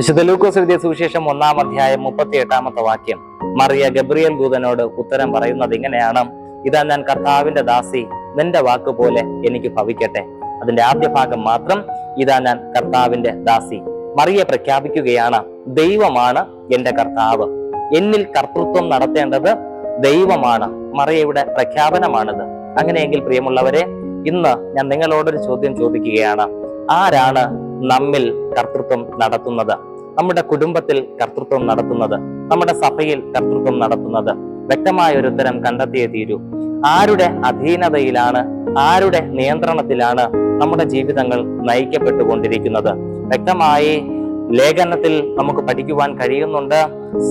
വിശുദ്ധ ലൂക്കോസ് എഴുതിയ സുവിശേഷം 1-ാം അധ്യായം 38-ാമത്തെ വാക്യം. മറിയ ഗബ്രിയേൽ ദൂതനോട് ഉത്തരം പറയുന്നത് ഇങ്ങനെയാണ്: ഇതാ ഞാൻ കർത്താവിന്റെ ദാസി, നിന്റെ വാക്കുപോലെ എനിക്ക് ഭവിക്കട്ടെ. അതിന്റെ ആദ്യ ഭാഗം മാത്രം, ഇതാ ഞാൻ കർത്താവിന്റെ ദാസി. മറിയ പ്രഖ്യാപിക്കുകയാണ്, ദൈവമാണ് എന്റെ കർത്താവ്, എന്നിൽ കർത്തൃത്വം നടത്തേണ്ടത് ദൈവമാണ്. മറിയയുടെ പ്രഖ്യാപനമാണിത്. അങ്ങനെയെങ്കിൽ പ്രിയമുള്ളവരെ, ഇന്ന് ഞാൻ നിങ്ങളോടൊരു ചോദ്യം ചോദിക്കുകയാണ്: ആരാണ് നമ്മിൽ കർത്തൃത്വം നടത്തുന്നത്? നമ്മുടെ കുടുംബത്തിൽ കർത്തൃത്വം നടത്തുന്നത്, നമ്മുടെ സഭയിൽ കർത്തൃത്വം നടത്തുന്നത്? വ്യക്തമായ ഒരു ഉത്തരം കണ്ടെത്തിയേ തീരൂ. ആരുടെ അധീനതയിലാണ്, ആരുടെ നിയന്ത്രണത്തിലാണ് നമ്മുടെ ജീവിതങ്ങൾ നയിക്കപ്പെട്ടുകൊണ്ടിരിക്കുന്നത്? വ്യക്തമായി ലേഖനത്തിൽ നമുക്ക് പഠിക്കുവാൻ കഴിയുന്നുണ്ട്,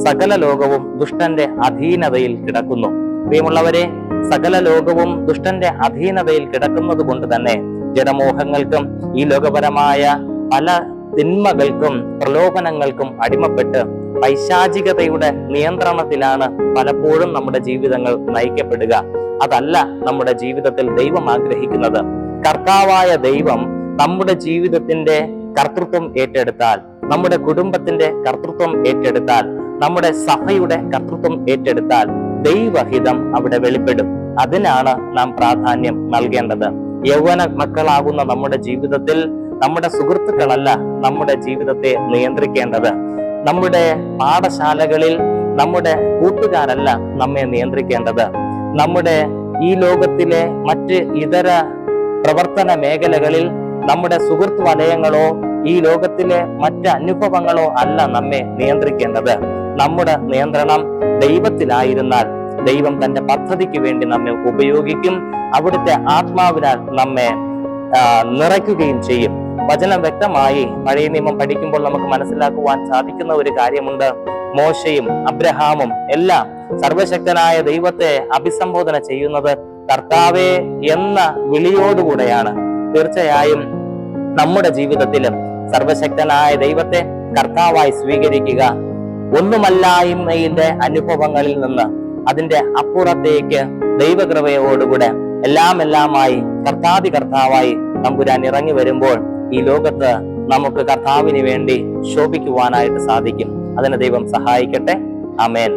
സകല ലോകവും ദുഷ്ടന്റെ അധീനതയിൽ കിടക്കുന്നു. പ്രിയമുള്ളവരെ, സകല ലോകവും ദുഷ്ടന്റെ അധീനതയിൽ കിടക്കുന്നത് കൊണ്ട് തന്നെ ജഡമോഹങ്ങൾക്കും ഈ ലോകപരമായ പല തിന്മകൾക്കും പ്രലോഭനങ്ങൾക്കും അടിമപ്പെട്ട് പൈശാചികതയുടെ നിയന്ത്രണത്തിലാണ് പലപ്പോഴും നമ്മുടെ ജീവിതങ്ങൾ നയിക്കപ്പെടുക. അതല്ല നമ്മുടെ ജീവിതത്തിൽ ദൈവം ആഗ്രഹിക്കുന്നത്. കർത്താവായ ദൈവം നമ്മുടെ ജീവിതത്തിന്റെ കർത്തൃത്വം ഏറ്റെടുത്താൽ, നമ്മുടെ കുടുംബത്തിന്റെ കർത്തൃത്വം ഏറ്റെടുത്താൽ, നമ്മുടെ സഭയുടെ കർത്തൃത്വം ഏറ്റെടുത്താൽ ദൈവഹിതം അവിടെ വെളിപ്പെടും. അതിനാണ് നാം പ്രാധാന്യം നൽകേണ്ടത്. യൗവന മക്കളാകുന്ന നമ്മുടെ ജീവിതത്തിൽ നമ്മുടെ സുഹൃത്തുക്കളല്ല നമ്മുടെ ജീവിതത്തെ നിയന്ത്രിക്കേണ്ടത്. നമ്മുടെ പാഠശാലകളിൽ നമ്മുടെ കൂട്ടുകാരല്ല നമ്മെ നിയന്ത്രിക്കേണ്ടത്. നമ്മുടെ ഈ ലോകത്തിലെ മറ്റ് ഇതര പ്രവർത്തന മേഖലകളിൽ നമ്മുടെ സുഹൃത്ത് വലയങ്ങളോ ഈ ലോകത്തിലെ മറ്റ് അനുഭവങ്ങളോ അല്ല നമ്മെ നിയന്ത്രിക്കേണ്ടത്. നമ്മുടെ നിയന്ത്രണം ദൈവത്തിലായിരുന്നാൽ ദൈവം തന്റെ പദ്ധതിക്ക് വേണ്ടി നമ്മെ ഉപയോഗിക്കും. അവിടുത്തെ ആത്മാവിനാൽ നമ്മെ നിറയ്ക്കുകയും ചെയ്യും. വചനം വ്യക്തമായി പഴയ നിയമം പഠിക്കുമ്പോൾ നമുക്ക് മനസ്സിലാക്കുവാൻ സാധിക്കുന്ന ഒരു കാര്യമുണ്ട്. മോശയും അബ്രഹാമും എല്ലാം സർവശക്തനായ ദൈവത്തെ അഭിസംബോധന ചെയ്യുന്നത് കർത്താവേ എന്ന വിളിയോടുകൂടെയാണ്. തീർച്ചയായും നമ്മുടെ ജീവിതത്തിലും സർവശക്തനായ ദൈവത്തെ കർത്താവായി സ്വീകരിക്കുക. ഒന്നുമല്ലായ്മയുടെ അനുഭവങ്ങളിൽ നിന്ന് അതിന്റെ അപ്പുറത്തേക്ക് ദൈവകൃപയോടുകൂടെ എല്ലാമായി കർത്താവായി തമ്പുരാൻ ഇറങ്ങി വരുമ്പോൾ ഈ ലോകത്ത് നമുക്ക് കർത്താവിന് വേണ്ടി ശോഭിക്കുവാനായിട്ട് സാധിക്കും. അതിന് ദൈവം സഹായിക്കട്ടെ. ആമേൻ.